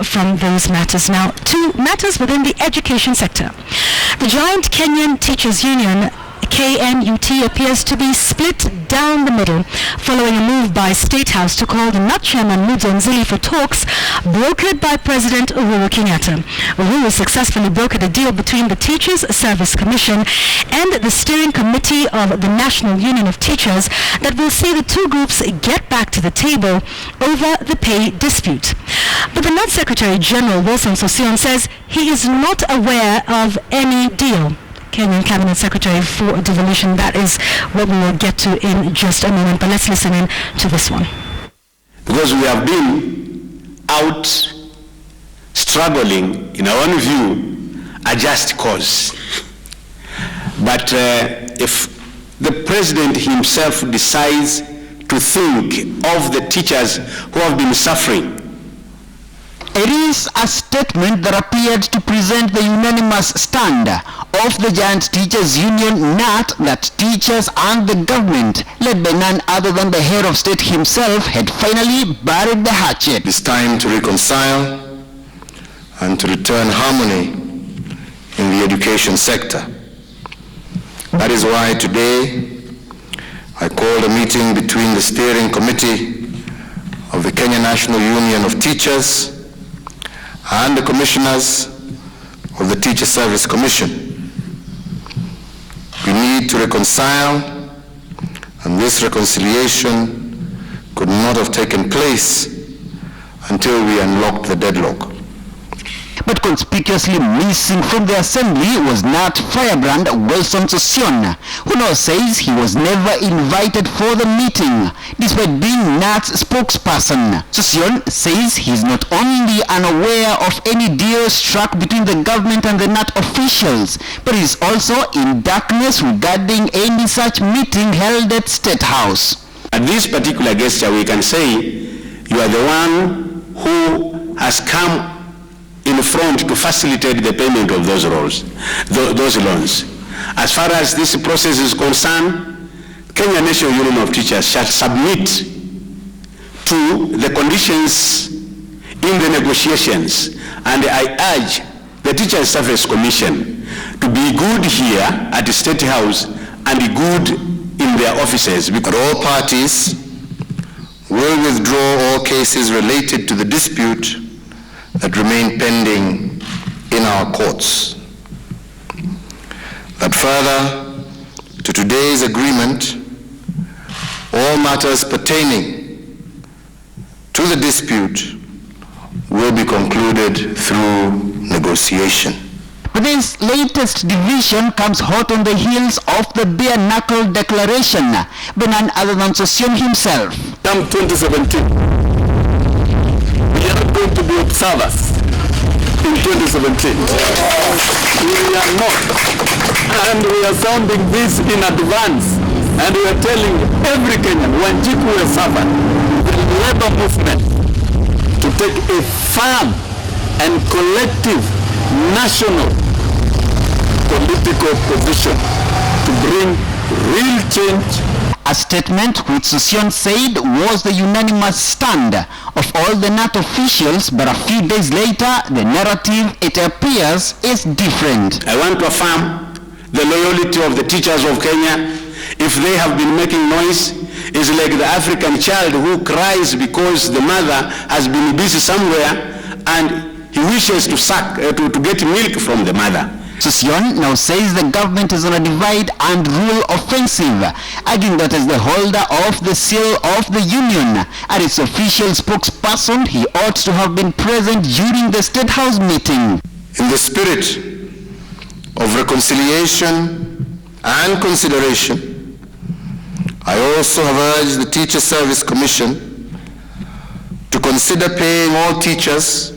from those matters. Now, to matters within the education sector. The giant Kenyan Teachers Union KNUT appears to be split down the middle following a move by State House to call the KNUT chairman Mudzo Nzili for talks brokered by President Uhuru Kenyatta. Uhuru successfully brokered a deal between the Teachers Service Commission and the Steering Committee of the National Union of Teachers that will see the two groups get back to the table over the pay dispute. But the KNUT Secretary General Wilson Sossion says he is not aware of any deal. Kenyan Cabinet Secretary for Devolution. That is what we will get to in just a moment. But let's listen in to this one. Because we have been out struggling, in our own view, a just cause. But if the President himself decides to think of the teachers who have been suffering, it is a statement that appeared to present the unanimous stand of the giant Teachers Union KNUT that teachers and the government, led by none other than the head of state himself, had finally buried the hatchet. It's time to reconcile and to return harmony in the education sector. That is why today I called a meeting between the steering committee of the Kenya National Union of Teachers and the commissioners of the Teacher Service Commission. We need to reconcile, and this reconciliation could not have taken place until we unlocked the deadlock. But conspicuously missing from the assembly was KNUT firebrand Wison Sossion, who now says he was never invited for the meeting, despite being KNUT's spokesperson. Sossion says he's not only unaware of any deal struck between the government and the KNUT officials, but is also in darkness regarding any such meeting held at State House. At this particular gesture, we can say you are the one who has come in front to facilitate the payment of those loans. As far as this process is concerned, Kenya National Union of Teachers shall submit to the conditions in the negotiations, and I urge the Teachers Service Commission to be good here at the State House and good in their offices. Because all parties will withdraw all cases related to the dispute that remain pending in our courts. That further to today's agreement, all matters pertaining to the dispute will be concluded through negotiation. But this latest division comes hot on the heels of the bare-knuckle declaration by none other than Sossion himself. Come 2017. We are not going to be observers in 2017. We are not. And we are sounding this in advance. And we are telling every Kenyan, when Jiku will suffer, the labor movement to take a firm and collective national political position to bring real change. A statement which Sossion said was the unanimous stand of all the KNUT officials, but a few days later, the narrative, it appears, is different. I want to affirm the loyalty of the teachers of Kenya. If they have been making noise, it's like the African child who cries because the mother has been busy somewhere and he wishes to get milk from the mother. Sossion now says the government is on a divide and rule offensive, arguing that as the holder of the seal of the union and its official spokesperson, he ought to have been present during the State House meeting. In the spirit of reconciliation and consideration, I also have urged the Teacher Service Commission to consider paying all teachers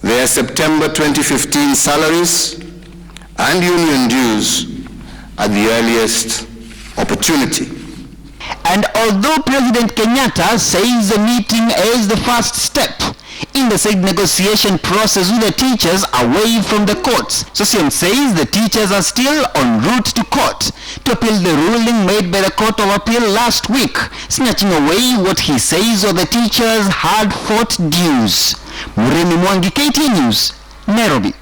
their September 2015 salaries and union dues at the earliest opportunity. And although President Kenyatta says the meeting is the first step in the said negotiation process with the teachers away from the courts, Sossion says the teachers are still en route to court to appeal the ruling made by the Court of Appeal last week, snatching away what he says are the teachers' hard-fought dues. Muremi Mwangi, KTN News, Nairobi.